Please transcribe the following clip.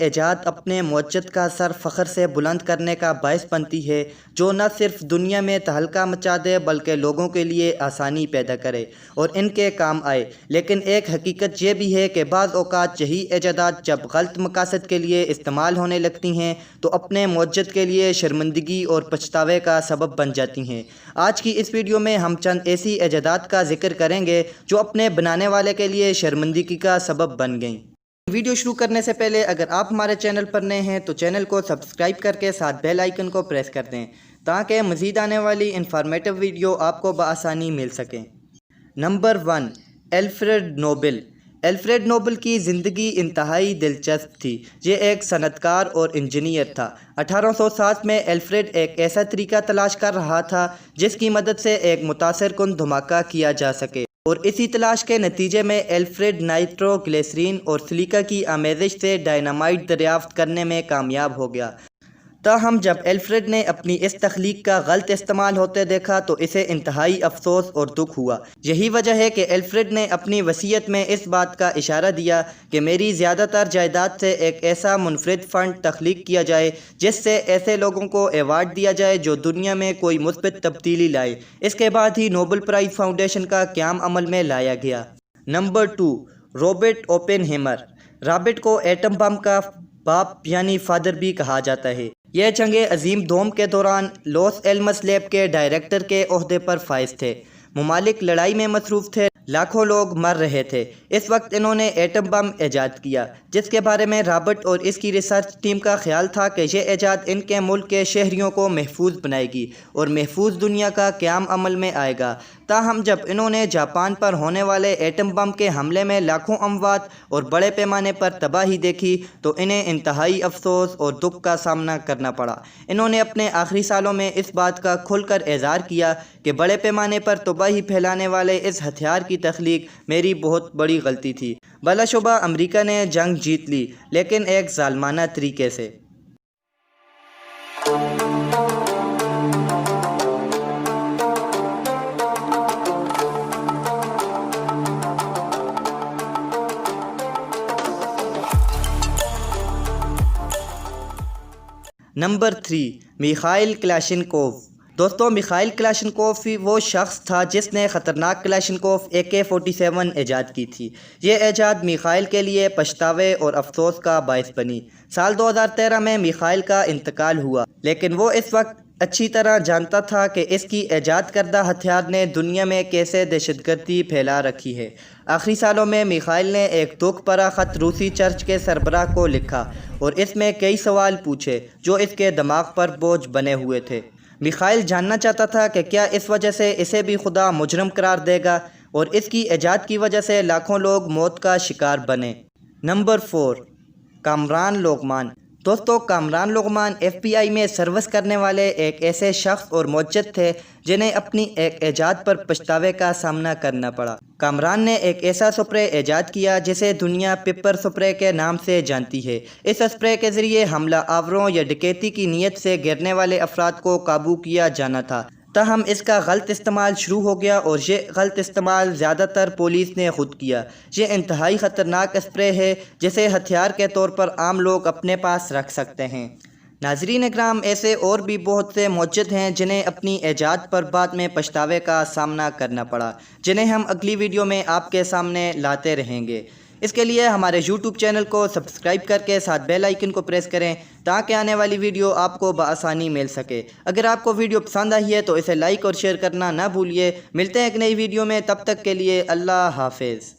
ایجاد اپنے معجد کا سر فخر سے بلند کرنے کا باعث بنتی ہے جو نہ صرف دنیا میں تہلکہ مچا دے بلکہ لوگوں کے لیے آسانی پیدا کرے اور ان کے کام آئے۔ لیکن ایک حقیقت یہ بھی ہے کہ بعض اوقات یہی ایجادات جب غلط مقاصد کے لیے استعمال ہونے لگتی ہیں تو اپنے معجد کے لیے شرمندگی اور پچھتاوے کا سبب بن جاتی ہیں۔ آج کی اس ویڈیو میں ہم چند ایسی ایجادات کا ذکر کریں گے جو اپنے بنانے والے کے لیے شرمندگی کا سبب بن گئیں۔ ویڈیو شروع کرنے سے پہلے اگر آپ ہمارے چینل پر نئے ہیں تو چینل کو سبسکرائب کر کے ساتھ بیل آئیکن کو پریس کر دیں تاکہ مزید آنے والی انفارمیٹیو ویڈیو آپ کو بآسانی مل سکیں۔ Number 1، Alfred Nobel. Alfred Nobel کی زندگی انتہائی دلچسپ تھی۔ یہ ایک صنعت کار اور انجینئر تھا۔ 1860 میں الفریڈ ایک ایسا طریقہ تلاش کر رہا تھا جس کی مدد سے ایک متاثر کن دھماکہ کیا جا سکے، اور اسی تلاش کے نتیجے میں الفریڈ نائٹرو گلیسرین اور سلیکا کی آمیزش سے ڈائنامائٹ دریافت کرنے میں کامیاب ہو گیا۔ تاہم جب الفریڈ نے اپنی اس تخلیق کا غلط استعمال ہوتے دیکھا تو اسے انتہائی افسوس اور دکھ ہوا۔ یہی وجہ ہے کہ الفریڈ نے اپنی وصیت میں اس بات کا اشارہ دیا کہ میری زیادہ تر جائیداد سے ایک ایسا منفرد فنڈ تخلیق کیا جائے جس سے ایسے لوگوں کو ایوارڈ دیا جائے جو دنیا میں کوئی مثبت تبدیلی لائے۔ اس کے بعد ہی نوبل پرائز فاؤنڈیشن کا قیام عمل میں لایا گیا۔ Number 2، Robert Oppenheimer. Robert کو ایٹم بم کا باپ یعنی فادر بھی کہا جاتا ہے۔ یہ جنگ عظیم دوم کے دوران لاس ایلمس لیب کے ڈائریکٹر کے عہدے پر فائز تھے۔ ممالک لڑائی میں مصروف تھے، لاکھوں لوگ مر رہے تھے۔ اس وقت انہوں نے ایٹم بم ایجاد کیا جس کے بارے میں رابرٹ اور اس کی ریسرچ ٹیم کا خیال تھا کہ یہ ایجاد ان کے ملک کے شہریوں کو محفوظ بنائے گی اور محفوظ دنیا کا قیام عمل میں آئے گا۔ تاہم جب انہوں نے جاپان پر ہونے والے ایٹم بم کے حملے میں لاکھوں اموات اور بڑے پیمانے پر تباہی دیکھی تو انہیں انتہائی افسوس اور دکھ کا سامنا کرنا پڑا۔ انہوں نے اپنے آخری سالوں میں اس بات کا کھل کر اظہار کیا کہ بڑے پیمانے پر تباہی پھیلانے والے اس ہتھیار کی تخلیق میری بہت بڑی غلطی تھی۔ بلا شبہ امریکہ نے جنگ جیت لی لیکن ایک ظالمانہ طریقے سے۔ Number 3، Mikhail Kalashnikov. دوستوں، میخائیل کلاشنکوف وہ شخص تھا جس نے خطرناک کلاشنکوف AK-47 ایجاد کی تھی۔ یہ ایجاد میخائیل کے لیے پچھتاوے اور افسوس کا باعث بنی۔ سال 2013 میں میخائیل کا انتقال ہوا، لیکن وہ اس وقت اچھی طرح جانتا تھا کہ اس کی ایجاد کردہ ہتھیار نے دنیا میں کیسے دہشت گردی پھیلا رکھی ہے۔ آخری سالوں میں میخائیل نے ایک دکھ بھرا خط روسی چرچ کے سربراہ کو لکھا اور اس میں کئی سوال پوچھے جو اس کے دماغ پر بوجھ بنے ہوئے تھے۔ میخائیل جاننا چاہتا تھا کہ کیا اس وجہ سے اسے بھی خدا مجرم قرار دے گا اور اس کی ایجاد کی وجہ سے لاکھوں لوگ موت کا شکار بنے۔ نمبر 4، کامران لوغمان۔ دوستو، کامران لوغمان FBI میں سروس کرنے والے ایک ایسے شخص اور معجد تھے جنہیں اپنی ایک ایجاد پر پچھتاوے کا سامنا کرنا پڑا۔ کامران نے ایک ایسا سپرے ایجاد کیا جسے دنیا پیپر سپرے کے نام سے جانتی ہے۔ اس سپرے کے ذریعے حملہ آوروں یا ڈکیتی کی نیت سے گرنے والے افراد کو قابو کیا جانا تھا۔ تاہم اس کا غلط استعمال شروع ہو گیا اور یہ غلط استعمال زیادہ تر پولیس نے خود کیا۔ یہ انتہائی خطرناک اسپرے ہے جسے ہتھیار کے طور پر عام لوگ اپنے پاس رکھ سکتے ہیں۔ ناظرین اکرام، ایسے اور بھی بہت سے معجد ہیں جنہیں اپنی ایجاد پر بعد میں پچھتاوے کا سامنا کرنا پڑا، جنہیں ہم اگلی ویڈیو میں آپ کے سامنے لاتے رہیں گے۔ اس کے لیے ہمارے YouTube چینل کو سبسکرائب کر کے ساتھ بیل آئیکن کو پریس کریں تاکہ آنے والی ویڈیو آپ کو بآسانی مل سکے۔ اگر آپ کو ویڈیو پسند آئی ہے تو اسے لائک اور شیئر کرنا نہ بھولیے۔ ملتے ہیں ایک نئی ویڈیو میں، تب تک کے لیے اللہ حافظ۔